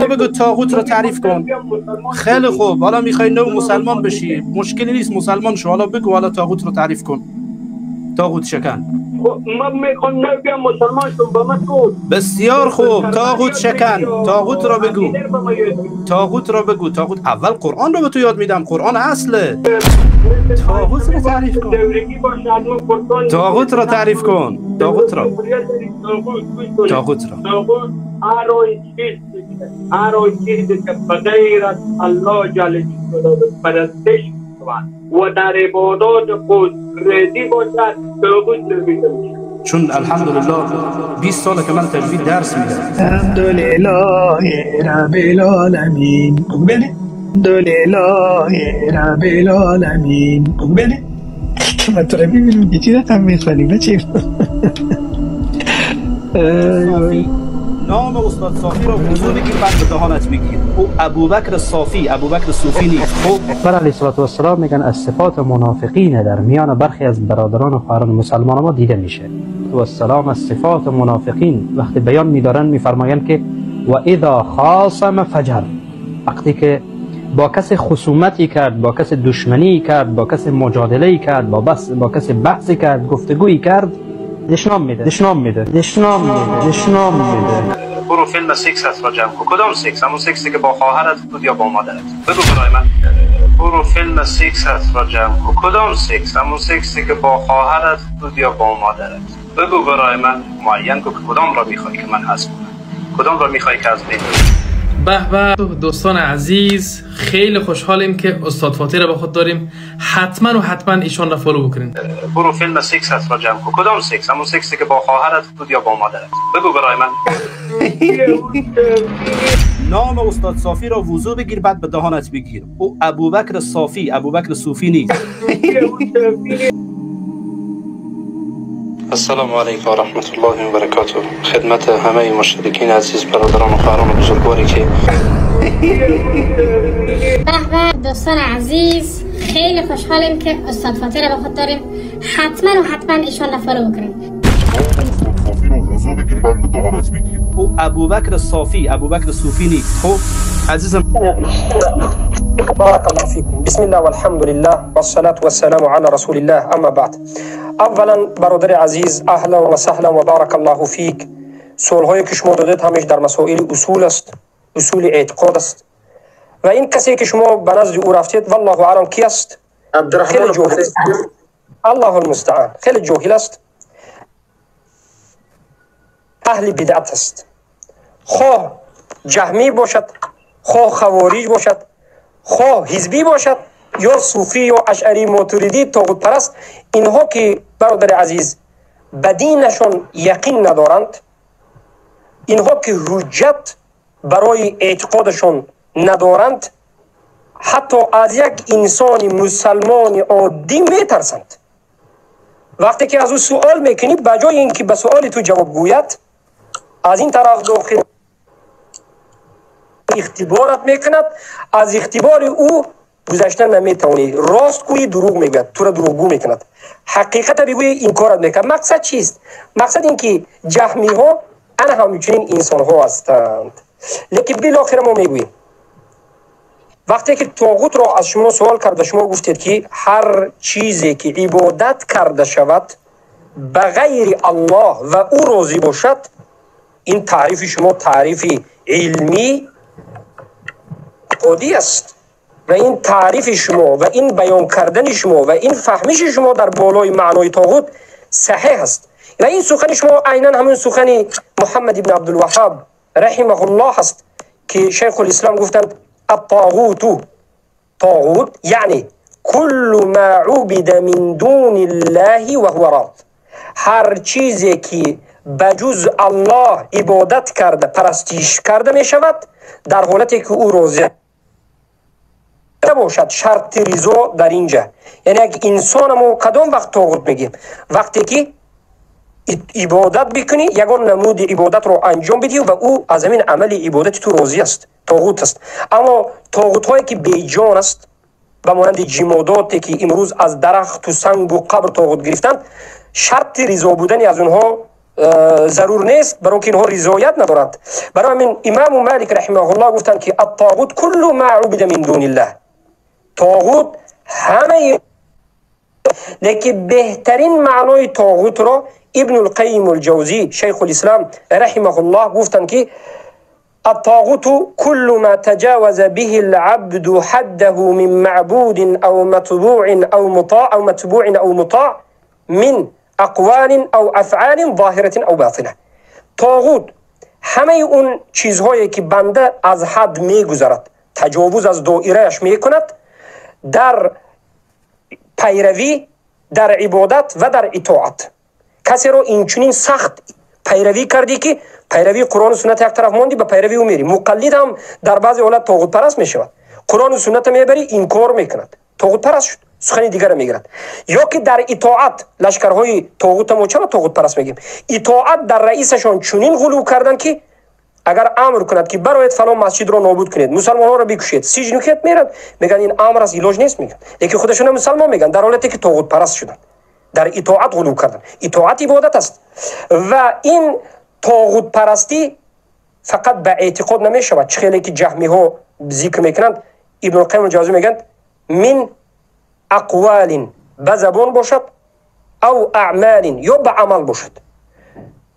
بگو طاغوت رو تعریف کن. خیلی خوب، حالا میخوای نو مسلمان بشی، مشکلی نیست، مسلمان شو. حالا بگو، حالا طاغوت رو تعریف کن. طاغوت شکن. من میخوام نو بیام مسلمان شم، با من گو. بسیار خوب، طاغوت شکن. طاغوت رو بگو. طاغوت رو بگو. طاغوت اول قرآن رو به تو یاد میدم، قرآن اصله. طاغوت رو تعریف کن. طاغوت رو تعریف کن. طاغوت رو. طاغوت رو. هر آن چیزی که بغیر از الله جل جلاله پرستش و در عبادات خود ردی باشد، طاغوت نامیده میشه. چون الحمدلله 20 ساله که من تجوید درس میدم. الحمدلله رب العالمین. بله الحمدلله رب العالمین. بله من تو رو میبینم که چی رقم میخوانی بچه. نام استاد صافی رو وضو بگیر، بعد به دهانت بگیر. او ابوبکر صافی، ابوبکر صوفی نیست. خب پیغمبر علیه السلام میگن از صفات منافقین در میان برخی از برادران و خواهران مسلمان ما دیده میشه. و السلام از صفات منافقین وقتی بیان میدارن میفرمایند که و اذا خاصم فجر، وقتی که با کسی خصومتی کرد، با کسی دشمنی کرد، با کسی مجادله کرد، با کسی بحثی کرد، گفتگویی کرد، دشنام میده. برو فیلم سکس را جمع کن. کدام سکس؟ همون سکسی که با خواهرت بود یا با مادرت؟ بگو برای من. برو فیلم سکس را جمع کن. کدام سکس؟ همون سکسی که با خواهرت بود یا با مادرت؟ بگو برای من معین کن که کدام را میخوای که من حذف کنم، کدام را میخوای که از بین ببری. به به دوستان عزیز، خیلی خوشحالیم که استاد فاطی را با خود داریم. حتما ایشان را فالو بکنین. برو فیلم سکس را جمع کن. کدام سکس؟ همون سکسی که با خواهرت بود یا با مادرت؟ بگو برای من. نام استاد صافی را وضو بگیر، بعد به دهانت بگیر. او ابوبکر صافی، ابوبکر صوفی نیست. السلام علیکم و رحمت الله و برکاته. خدمت همه مشترکین عزیز، برادران و خواهران و بزرگواری که به دوستان عزیز، خیلی خوشحالیم که استاد فاطی را با خود داریم. حتما ایشان را فالو بکنید. او ابوبکر صافی، ابوبکر صوفی نیست. خب عزیزم، بارك الله فيكم. بسم الله والحمد لله والصلاة والسلام على رسول الله. اما بعد، اولا برادر عزیز، اهلا و سهلا و بارک الله فیک. سوالهایی که شما دادید همش در مسائل اصول است، اصول اعتقاد است. و این کسی که شما به نزد او رفتید والله اعلم کی است؟ خیلی جاهل است. الله المستعان، خیلی جاهل است. اهل بدعت است. خواه جهمی باشد، خواه خوارج باشد، خواه حزبی باشد، یا صوفی یا اشعری ماتریدی طاغوت پرست، اینها که برادر عزیز به دینشان یقین ندارند، اینها که حجت برای اعتقادشان ندارند، حتی از یک انسان مسلمان عادی میترسند. وقتی که از او سوال میکنی، بجای اینکه به سوال تو جواب گوید، از این طرف داخل اختبارت میکند، از اختبار او گذشتن نمیتونی، راست گویی دروغ میگوید، تو را دروغگو میکند، حقیقت بگویی این کارت میکند. مقصد چیست؟ مقصد این که جهمی ها انا همچنین انسان ها هستند. لیکن بالاخره ما میگوییم وقتی که طاغوت را از شما سوال کرد، شما گفتید که هر چیزی که عبادت کرده شود بغیر الله و او راضی باشد، این تعریف شما تعریف علمی عادی است. و این تعریف شما و این بیان کردن شما و این فهمش شما در بالای معنای طاغوت صحیح است. و این سخن شما عیناً همون سخن محمد ابن عبدالوهاب رحمه الله است که شیخ الاسلام گفتند الطاغوت، طاغوت یعنی کل ما عبد من دون الله و هو راض، هر چیزی که بجز الله عبادت کرده، پرستش کرده می شود در حالتی که او راضی باشد. شرط رضا در اینجا، یعنی یک انسان ما کدام وقت طاغوت میگیم؟ وقتی که عبادت بکنی، یگان نمود عبادت رو انجام بدی و او از همین عمل عبادت تو راضی است، طاغوت است. اما طاغوت هایی که بیجان است، به مانند جماداتی که امروز از درخت و سنگ و قبر طاغوت گرفتند، شرط رضا بودن از اونها ضرور نیست، برای اینکه اینها رضایت ندارند. برای همین امام مالک رحمه الله گفتند که الطاغوت کل ما عبد من دون الله. طاغوت همه، لیکن بهترین معنای طاغوت را ابن القیم الجوزی شیخ الاسلام رحمه الله گفتند که الطاغوت كل ما تجاوز به العبد حده من معبود او متبوع او مطاع من اقوال او افعال ظاهره او باطنه. طاغوت همه اون چیزهایی که بنده از حد میگذرد، تجاوز از دایرهش میکند در پیروی، در عبادت و در اطاعت. کسی رو اینچنین سخت پیروی کردی که پیروی قرآن و سنت یک طرف ماندی، به پیروی او میری. مقلد هم در بعضی حالت طاغوت پرست میشود. قرآن و سنت میبری این کار میکند، طاغوت پرست شد، سخن دیگر میگیرد. یا که در اطاعت لشکرهای طاغوت ما چرا طاغوت پرست میگیم؟ اطاعت در رئیسشان چنین غلو کردن که اگر امر کند که برایت فلان مسجد رو نابود کنید، مسلمان ها رو بکشید، سجن کنید، میرد میگن این امر از علاج نیست، میگن لیکن خودشون مسلمان میگن، در حالتی که طاغوت پرست شدن، در اطاعت غلو کردن. اطاعت عبادت است و این طاغوت پرستی فقط به اعتقاد نمیشود. خیلی که جهمی ها ذکر میکنند، ابن القیم الجوزی میگن من اقوال به زبان باشد او اعمال یا به عمل باشد،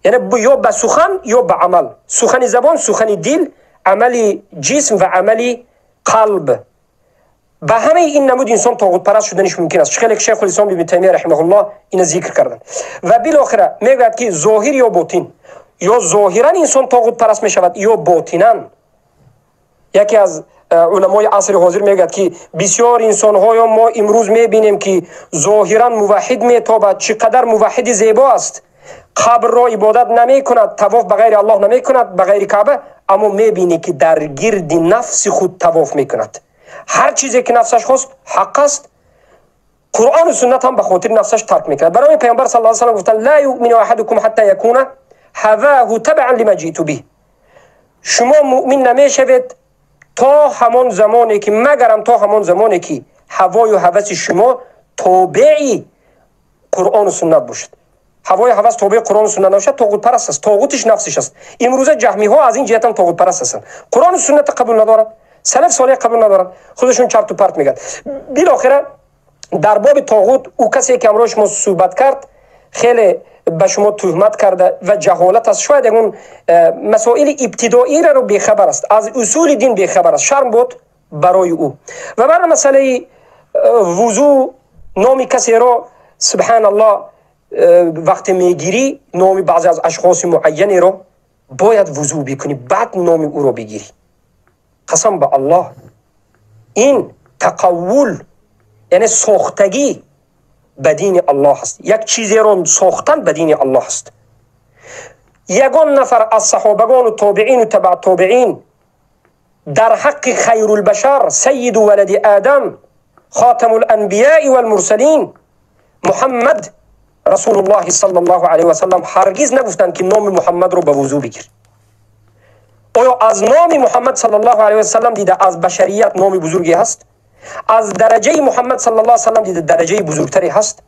یعنی یا به سخن یا به عمل. سخن زبان، سخن دل، عمل جسم و عمل قلب. به همه این نمود انسان طاغوت پرست شدنش ممکن است. خیلی شیخ الاسلام ابن تیمیه رحمه الله این ذکر کردن. و بالاخره میگوید که ظاهر یا باطن، یا ظاهرا انسان طاغوت پرست می شود یا باطنا. یکی از علمای عصر حاضر میگوید که بسیار انسان های ما امروز میبینیم که ظاهرا موحد میتابد، چقدر موحد زیبا است، قبر را عبادت نمی کند، طواف به غیر الله نمی کند، به غیر کعبه، اما میبینی که در گرد نفس خود طواف میکند. هر چیزی که نفسش خواست حق است، قرآن و سنت هم به خاطر نفسش ترک میکند. برای پیامبر صلی الله علیه و آله گفتن لا یؤمن احدکم حتی یکون هواه تبعا لما جئت به. شما مؤمن نمیشوید تا همان زمانی که، مگرم تا همان زمانی که هوای و هوس شما تابع قرآن و سنت باشد. هوای هوس تابع قرآن و سنت نباشد، طاغوت پرست است، طاغوتش نفسش است. امروزه جهمی ها از این جهت هم طاغوت پرست هستند. قرآن و سنت قبول ندارند، سلف صالح قبول ندارند، خودشون چرت و پرت میگن. بالاخره در باب طاغوت او کسی که امروز ما صحبت کرد خیلی به شما تهمت کرده و جهالت است. شاید اون مسائل ابتدایی رو بیخبر است، از اصول دین بیخبر است، شرم بود برای او. و برای مسئله وضو، نامی کسی را سبحان الله وقتی میگیری، نامی بعضی از اشخاص معینی را باید وضو بکنی، بعد نامی او را بگیری. قسم به الله این تقول، یعنی ساختگی به دین الله است. یک چیزی را ساختن به دین الله است. یگان نفر از صحابگان و تابعین و تبع تابعین در حق خیر البشر سید ولد آدم خاتم الانبیاء والمرسلین محمد رسول الله صلی الله علیه و سلم هرگز نگفتند که نام محمد رو به وضو بگیر. آیا از نام محمد صلی الله علیه و سلم دیده از بشریت نام بزرگی هست؟ از درجه محمد صلی الله علیه و سلم دیده درجه بزرگتری هست؟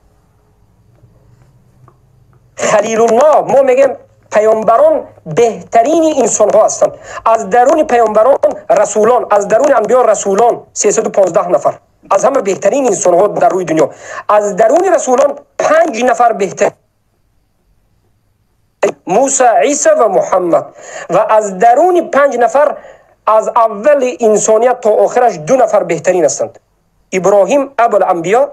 خلیل الله، ما میگیم پیامبران بهترین انسان ها هستند. از درون پیامبران رسولان، از درون انبیا رسولان 315 نفر از همه بهترین انسان ها در روی دنیا. از درون رسولان 5 نفر بهتر، موسی، عیسی و محمد. و از درون 5 نفر از اول انسانیت تا آخرش 2 نفر بهترین هستند، ابراهیم ابوالانبیا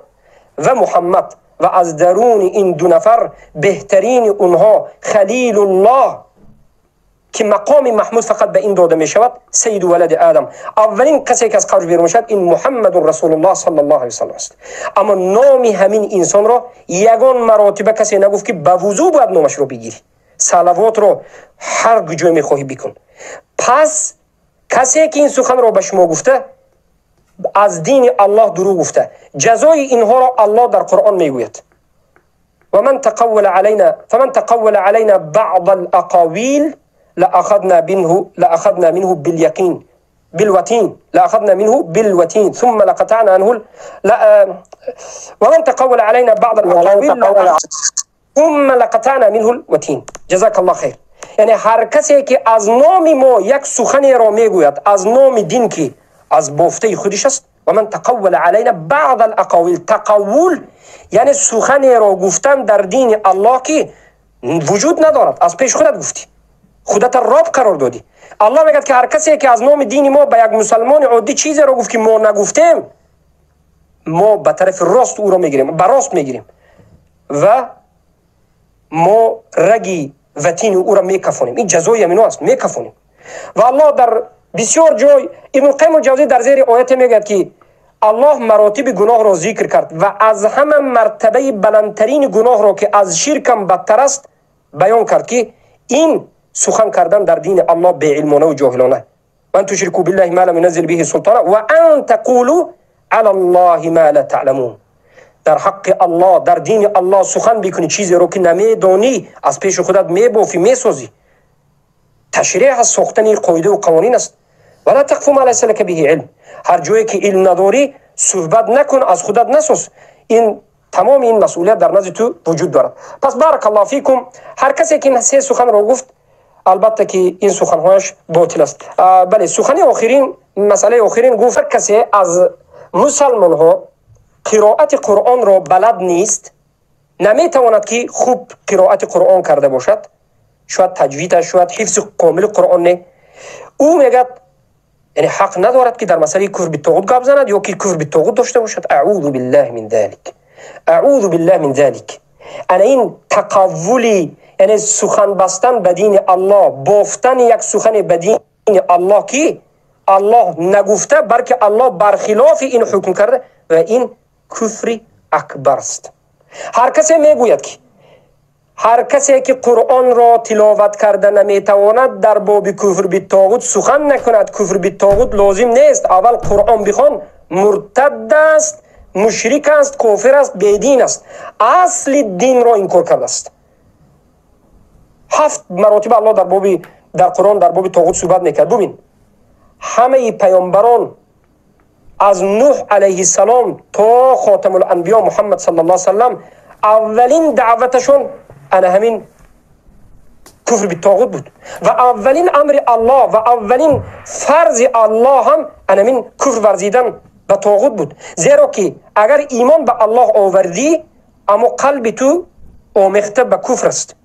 و محمد. و از درون این 2 نفر بهترین اونها خلیل الله که مقام محمود فقط به این داده می شود، سید ولد آدم. اولین کسی که از قبر بیرون شد این محمد رسول الله صلی الله علیه و سلم است. اما نام همین انسان را یگان مراتبه کسی نگفت که به وضو باید نامش رو بگیری، صلوات رو هر جای می خواهی بکن. پس کسی که این سخن را به شما گفته از دین الله دروغ گفته. جزای اینها را الله در قرآن میگوید فمن تقول علينا بعض الاقاویل لأخذنا منه بالوتين ثم لقطعنا عنه ومن تقول علينا بعض الاقاويل ثم لقطعنا منه الوتين. جزاك الله خیر. یعنی هر کسی که از نام ما یک سخنی را میگوید از نام دین که از بافته خودش است، و من تقول علینا بعض الاقاویل. تقول یعنی سخنی را گفتن در دین الله که وجود ندارد، از پیش خودت گفتی، خودت رب قرار دادی. الله میگه که هر کسی که از نام دین ما به یک مسلمان عادی چیزی را گفت که ما نگفتیم، ما به طرف راست او را میگیریم، به راست میگیریم و ما رگی وتین او را میکفونیم. این جزای همینو است، میکفونیم. و الله در بسیار جای ابن قیم الجوزی در زیر آیت میگه که الله مراتب گناه را ذکر کرد و از همه مرتبه بلندترین گناه را که از شرکم بدتر است بیان کرد که این سخن کردن در دین الله به علمانه و جاهلانه. و ان تشركوا بالله ما لم ينزل به سلطانا و ان تقولوا على الله ما لا تعلمون. در حق الله، در دین الله سخن بکنی چیزی رو که نمیدانی، از پیش خودت میبافی، میسازی. تشریع از ساختن قاعده و قوانین است. ولا تقف ما ليس لك به علم. هر جایی که علم نداری صحبت نکن، از خودت نساز. این تمام این مسئولیت در نزد تو وجود دارد. پس بارک الله فیکم. هر کسی که این سه سخن را گفت، البته که این سخنهایش باطل است. بله، سخن آخرین، مسئله آخرین گفت هر کسی از مسلمان ها قرائت قرآن را بلد نیست، نمیتواند که خوب قرائت قرآن کرده باشد، شاید تجویدش، شاید حفظ کامل قرآن نه، او میگه یعنی حق ندارد که در مسئله کفر بالطاغوت گپ زند یا که کفر بالطاغوت داشته باشد. اعوذ بالله من ذلك، اعوذ بالله من ذلك. انا این تقولی، یعنی سخن بستن به دین الله، بافتن یک سخن به دین الله که الله نگفته بلکه الله برخلاف این حکم کرده، و این کفر اکبر است. هر کسی میگوید که هر کسی که قرآن را تلاوت کرده نمیتواند در باب کفر بالطاغوت سخن نکند، کفر بالطاغوت لازم نیست، اول قرآن بخوان، مرتد است، مشرک است، کافر است، بیدین است، اصل دین را انکار کرده است. 7 مراتب الله در قرآن در باب طاغوت صحبت میکرد. ببین همه پیامبران از نوح علیه السلام تا خاتم الانبیا محمد صلی الله علیه وسلم اولین دعوتشون انا همین کفر بالطاغوت بود و اولین امر الله و اولین فرض الله هم انا همین کفر ورزیدن به طاغوت بود. زیرا که اگر ایمان به الله آوردی اما قلب تو آمیخته به کفر است،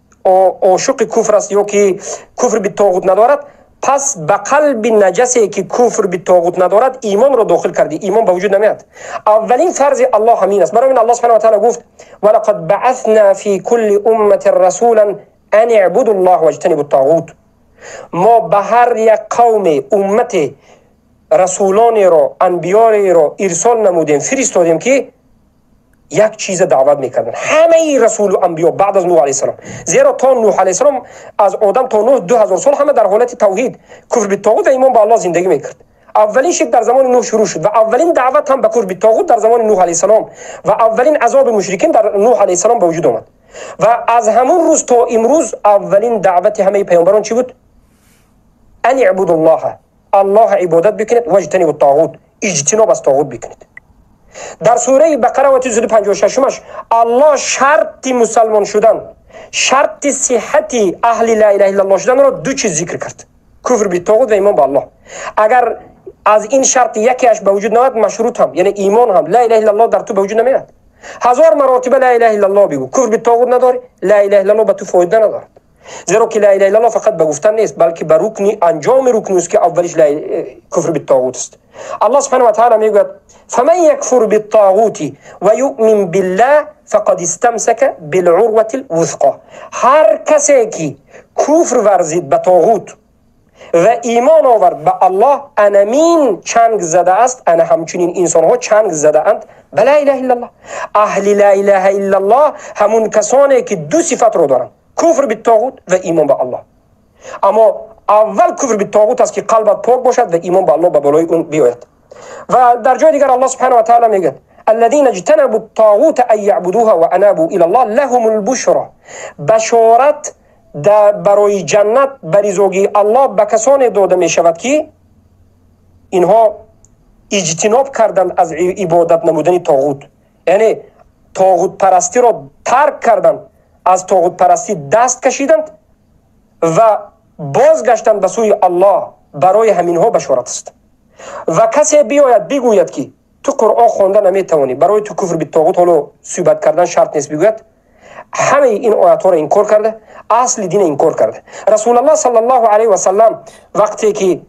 عاشق کفر است یا که کفر بالطاغوت ندارد، پس به قلب نجسی که کفر بالطاغوت ندارد ایمان رو داخل کردی، ایمان به وجود نمیاد. اولین فرض الله همین است. برای الله سبحانه و تعالی گفت ولقد بعثنا فی کل امه رسولا ان اعبدوا الله واجتنبوا الطاغوت. ما به هر یک قوم امت رسولانی را، انبیای را ارسال نمودیم، فرستادیم که یک چیز دعوت میکردن. همه رسول و انبیا بعد از نوح علیه السلام، زیرا تا نوح علیه السلام از آدم تا نوح 2000 سال همه در حالت توحید، کفر بالطاغوت و ایمان به الله زندگی میکرد. اولین شرک در زمان نوح شروع شد و اولین دعوت هم به کفر بالطاغوت در زمان نوح علیه السلام و اولین عذاب مشرکین در نوح علیه السلام به وجود آمد. و از همون روز تا امروز اولین دعوت همه پیامبران چی بود؟ ان اعبدوا الله، الله عبادت بکنید، واجتنبوا الطاغوت، اجتناب از طاغوت بکنید. در سوره بقره و 256 الله شرط مسلمان شدن، شرط صحت اهل لا اله الا الله شدن را دو چیز ذکر کرد: کفر بالطاغوت و ایمان به الله. اگر از این شرط یکیش به وجود نیاد، مشروط هم یعنی ایمان هم لا اله الا الله در تو به وجود نمیاد. 1000 مراتب لا اله الا الله بگو، کفر بالطاغوت نداری، لا اله الا الله به تو فایده ندارد. زیرا که لا اله الا الله فقط به گفتن نیست، بلکه به رکنی انجام رکن است که اولیش کفر بالطاغوت است. الله سبحانه و تعالی میگوید فمن یکفر بالطاغوت و یؤمن بالله فقد استمسک بالعروة الوثقى. هر کسی که کفر ورزید به طاغوت و ایمان آورد به الله، انمین چنگ زده است، انا همچنین انسان ها چنگ زده اند به لا اله الا الله. اهل لا اله الا الله همون کسانی که دو صفت رو دارن: کفر بالطاغوت و ایمان به الله. اما اول کفر بالطاغوت است که قلبت پاک باشد و ایمان به الله به بالای اون بیاید. و در جای دیگر الله سبحانه و تعالی میگه الذين اجتنبوا الطاغوت ان يعبدوها وانابوا الى الله لهم البشرى. بشارت برای جنت بریزوگی الله به کسانی داده می شود که اینها اجتناب کردند از عبادت نمودن طاغوت، یعنی طاغوت پرستی را ترک کردند از طاغوت پرستی دست کشیدند و بازگشتند به سوی الله. برای همینها بشارت است. و کسی بیاید بگوید که تو قرآن خوانده نمیتوانی، برای تو کفر به طاغوت حالا صحبت کردن شرط نیست، بگوید همه این آیات ها را انکار کرده، اصل دین انکار کرده. رسول الله صلی الله علیه و سلم وقتی که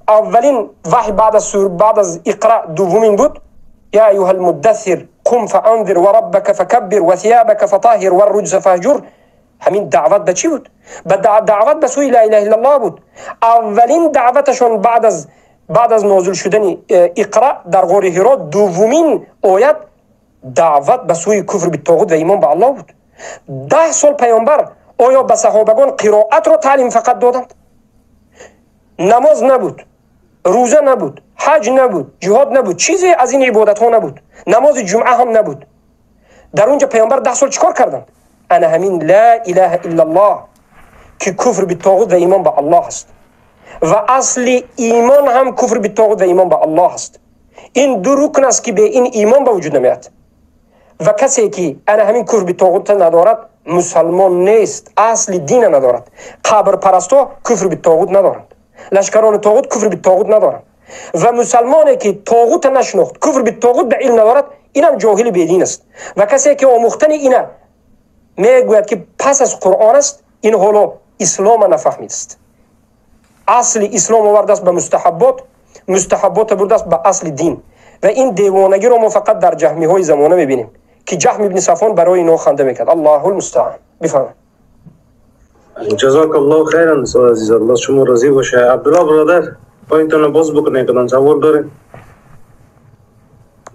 اولین وحی بعد از اقرا دومین بود، یا ایها المدثر قم فانذر وربك فكبر وثيابك فطهر والرجز فهجر، همین دعوت به چی بود؟ به دعوت به سوی لا اله الا الله بود. اولین دعوتشون بعد از نازل شدن اقرا در غار حرا، دومین آیت دعوت به سوی کفر به طاغوت و ایمان به الله بود. 10 سال پیامبر آیا به صحابگان قرائت را تعلیم فقط دادند؟ نماز نبود، روزه نبود، حج نبود، جهاد نبود، چیزی از این عبادت ها نبود، نماز جمعه هم نبود. در اونجا پیامبر 10 سال چیکار کردند؟ انا همین لا اله الا الله که کفر به طاغوت و ایمان به الله است و اصل ایمان هم کفر به طاغوت و ایمان به الله است. این دو رکن است که به این ایمان به وجود نمیاد. و کسی که انا همین کفر به طاغوت ندارد مسلمان نیست، اصل دین ندارد. قبر پرستا کفر به طاغوت ندارند، لشکران طاغوت کفر به طاغوت ندارند. و مسلمانی که طاغوت نشناخت، کفر به طاغوت به علم ندارد، اینم جاهل بدین است. و کسی که آموختن اینا میگوید که پس از قرآن است، این حالا اسلام نفهمید است. اصل اسلام آورده است به مستحبات برده است به اصل دین. و این دیوانگی رو ما فقط در جهمی های زمانه میبینیم که جهم ابن صفوان برای اینا خنده میکرد. الله المستعان. بفرمایید. جزاک الله خیرا استاد عزیز، الله شما راضی باشه. عبدالله برادر پایینتون باز بکنید کدام سوال دارید؟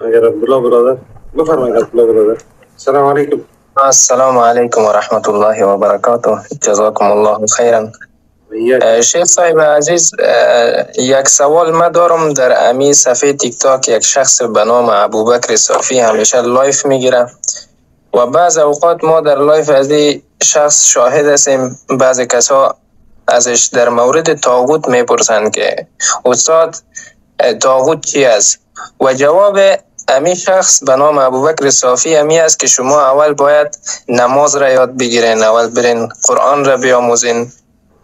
اگر عبدالله برادر بفرمایید. عبدالله برادر السلام علیکم. السلام علیکم و رحمت الله و برکاته. جزاکم الله خیرا. شیخ صاحب عزیز، یک سوال ما دارم. در امی صفحه تیک تاک یک شخص به نام ابوبکر صافی همیشه لایف میگیره و بعض اوقات ما در لایف از این شخص شاهد هستیم بعض کسا ازش در مورد طاغوت میپرسند که استاد طاغوت چی است؟ و جواب امی شخص به نام ابوبکر صافی امی است که شما اول باید نماز را یاد بگیرین، اول برین قرآن را بیاموزین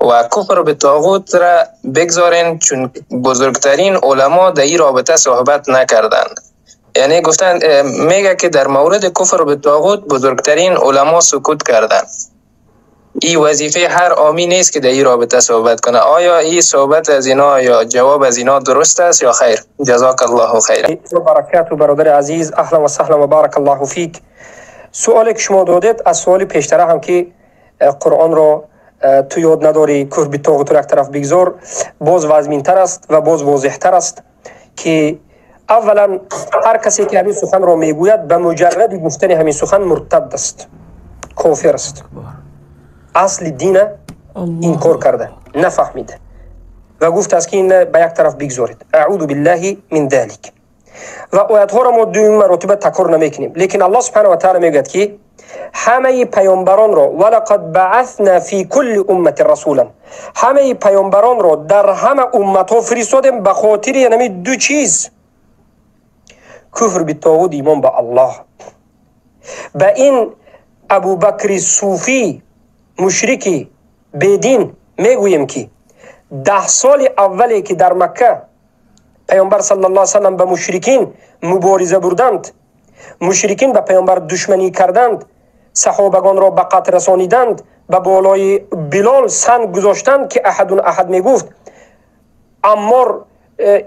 و کفر به طاغوت را بگذارین، چون بزرگترین علما در این رابطه صحبت نکردند. یعنی گفتن میگه که در مورد کفر به طاغوت بزرگترین علما سکوت کردند. این وظیفه هر عامی نیست که در این رابطه صحبت کنه. آیا این صحبت از اینا یا جواب از اینا درست است یا خیر؟ جزاک الله خیر. برکات و برادر عزیز، اهلا و سهلا و بارک الله فیک. سوالی که شما دادید از سوالی پیشتر هم که قرآن را تو یاد نداری، کفر به طاغوت را یک طرف بگذار، باز واضح‌تر است و باز واضح‌تر است که اولا هر کسی که همین سخن را میگوید به مجرد گفتن همین سخن مرتد است، کافر است، اصل دین انکار کرده، نفهمیده و گفت است که این به یک طرف بگذارید. اعوذ بالله من ذلک. و آیات ها را ما دو مرتبه تکرار نمیکنیم، لیکن الله سبحانه و تعالی میگه که همه پیامبران را ولقد بعثنا فی کل امه رسولا، همه پیامبران را در همه امت ها فرستادیم به خاطر یعنی دو چیز: کفر به طاغوت، ایمان به الله. به این ابوبکر صوفی مشرکی بدین میگوییم که 10 سال اولی که در مکه پیامبر صلی الله علیه و سلم به مشرکین مبارزه بردند، مشرکین به پیامبر دشمنی کردند، صحابگان را به قتل رسانیدند، به بالای بلال سنگ گذاشتند که احد میگفت عمار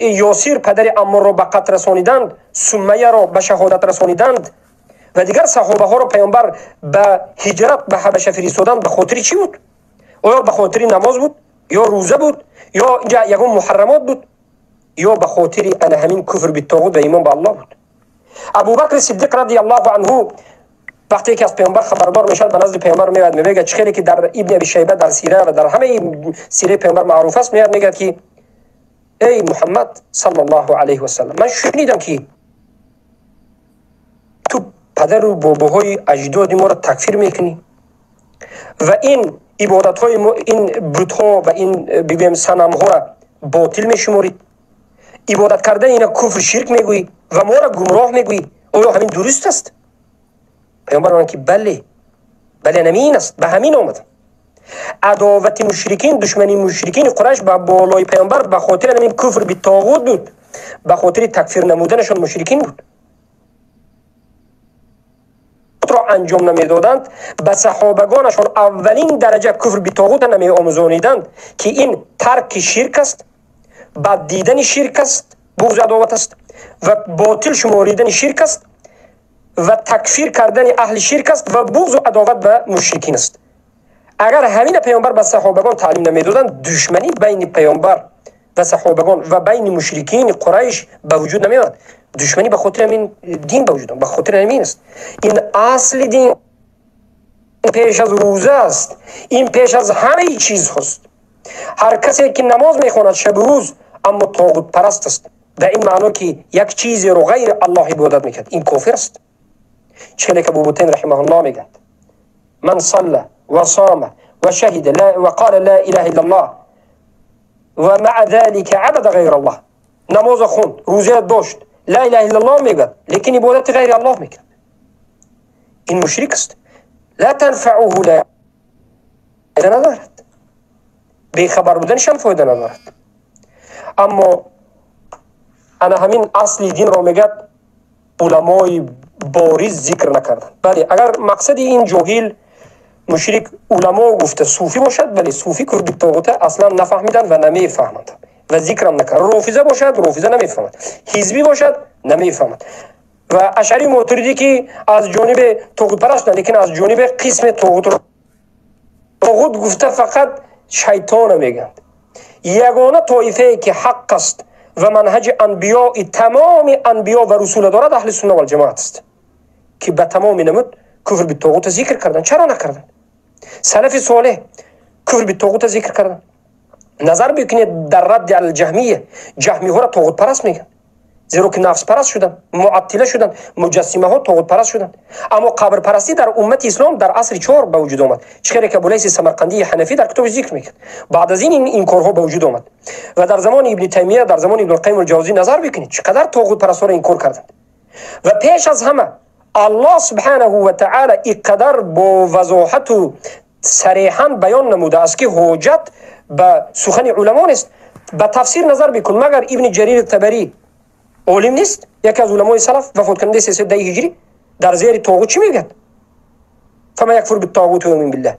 یاسر پدر عمار را به قتل رسانیدند، سمیه را به شهادت رسانیدند و دیگر صحابه ها را پیامبر به هجرت به حبشه فرستادند. به خاطر چی بود؟ آیا به خاطر نماز بود یا روزه بود یا یگان محرمات بود یا به خاطر ان همین کفر به طاغوت و ایمان به الله بود؟ ابوبکر صدیق رضی الله عنه وقتی که از پیامبر خبردار میشد به نزد پیامبر میاد میگه چه خیلی که در ابن ابی شیبه در سیره و در همه سیره پیامبر معروف است، میاد میگه که ای محمد صلی الله علیه و سلم، من شنیدم که تو پدر و باباهای اجداد ما را تکفیر میکنی و این عبادت های این بت ها و این بگویم صنم ها را باطل میشماری، عبادت کرده اینا کفر شرک میگویی و ما را گمراه میگویی، آیا همین درست است؟ پیامبر میگه که بله بله نمین است، به همین آمدن. عداوت مشرکین، دشمنی مشرکین قریش به بالای پیامبر به خاطر همین کفر به طاغوت بود، به خاطر تکفیر نمودنشون مشرکین بود را انجام نمیدادند. به صحابگانشون اولین درجه کفر به طاغوت نمی آموزانیدند که این ترک شرک است، بد دیدن شرک است، بغض عداوت است و باطل شماریدن شرک است و تکفیر کردن اهل شرک است و بغض و عداوت به مشرکین است. اگر همین پیامبر به صحابگان تعلیم نمیدادند، دشمنی بین پیامبر و صحابگان و بین مشرکین قریش به وجود نمیاد. دشمنی به خاطر همین دین به وجود، به خاطر همین است. این اصل دین پیش از روزه است، این پیش از همه چیز هست. هر کسی که نماز میخواند شب روز اما طاغوت پرست است، به این معنی که یک چیزی رو غیر الله عبادت میکرد، این کافر است. چه که ابوبطین رحمه الله میگه من صلى و صام و شهد و قال لا اله الا الله و مع ذلك عبد غیر الله، نماز خوند، روزه داشت، لا اله الا الله میگه لیکن عبادت غیر الله میکرد، این مشرک است. لا تنفعه، لا فایده ندارد، بیخبر بودنش هم فایده ندارد. اما انا همین اصل دین را میگه علمای باریز ذکر نکردن. بله اگر مقصد این جاهل مشرک علما گفته صوفی باشد، بله صوفی کفر به طاغوت اصلا نفهمیدن و نمیفهمند و ذکرم نکرد. رافضه باشد، رافضه نمیفهمد. حزبی باشد، نمیفهمد. و اشعری ماتریدی که از جانب طاغوت پرست، لیکن از جانب قسم طاغوت گفته فقط شیطان میگند. یگانه طایفه که حق است و منهج انبیاء، تمام انبیاء و رسول دارد، اهل سنت و الجماعت است که به تمام نمود کفر به طاغوت ذکر کردن. چرا نکردن؟ سلف صالح کفر به طاغوت ذکر کردن. نظر بکنید در رد علی الجهمیه، جهمی ها را طاغوت پرست میگن، زیرا که نفس پرست شدن، معطله شدن، مجسمه ها طاغوت پرست شدن. اما قبر پرستی در امت اسلام در عصر 4 به وجود آمد. چخیره که ابولیث سمرقندی حنفی در کتاب ذکر میکرد. بعد از این کارها به وجود آمد و در زمان ابن تیمیه، در زمان ابن القیم الجوزی نظر بکنید چقدر طاغوت پرستا را این کار کردند. و پیش از همه الله سبحانه و تعالی اینقدر با وضاحت و صریحا بیان نموده است که حجت به سخن علما است. به تفسیر نظر بکن، مگر ابن جریر طبری عالم نیست؟ یکی از علمای سلف وفات کننده 310 هجری در زیر طاغوت چی میگه؟ فما یکفر بالطاغوت و یؤمن بالله.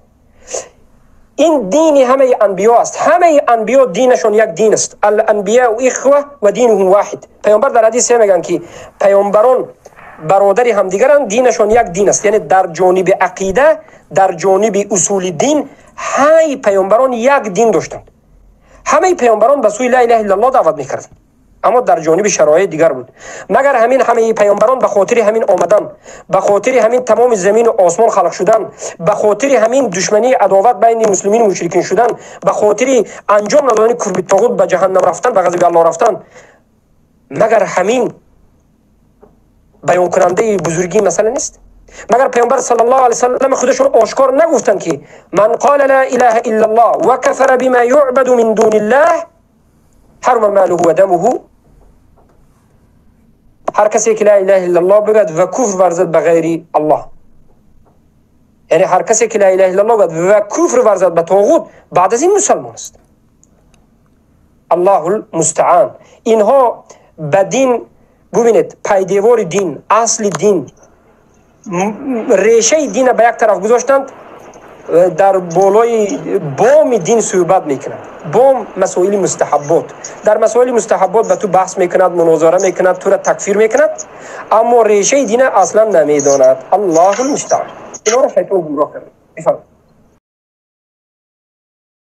این دین همه انبیا است. همه انبیا دینشون یک دین است. الانبیاء اخوه و دینهم واحد. پیامبر در حدیث میگن که پیامبران برادری همدیگرند، دینشون یک دین است. یعنی در جانب عقیده، در جانب اصول دین، همه پیامبران یک دین داشتند. همه پیامبران به سوی لا اله الا الله دعوت میکردند، اما در جانب شرایط دیگر بود. مگر همه پیامبران به خاطر همین آمدن، به خاطر همین تمام زمین و آسمان خلق شدن، به خاطر همین دشمنی عداوت بین مسلمین و مشرکین شدن، به خاطر انجام ندادن کفر به طاغوت به جهنم رفتن، به غضب الله رفتن، مگر همین بیان کننده بزرگی مسئله نیست؟ مگر پیامبر صلی الله علیه و سلم خودشون آشکار نگفتن که من قال لا اله الا الله و کفر بما یعبد من دون الله حرم ماله و دمه؟ هر کسی که لا اله الا الله بگد و کفر ورزد به غیر الله، یعنی هر کسی که لا اله الا الله بگد و کفر ورزد به طاغوت، بعد از این مسلمان است. الله المستعان. اینها به دین ببینید، پیداوار دین، اصل دین، ریشه دین به یک طرف گذاشتند، در بالای بام دین صحبت میکنند. بام مسائل مستحبات، در مسائل مستحبات به تو بحث میکند، مناظره میکند، تو را تکفیر میکند، اما ریشه دین اصلا نمیداند. الله المستعان. اینا را شیطان گمراه کرد.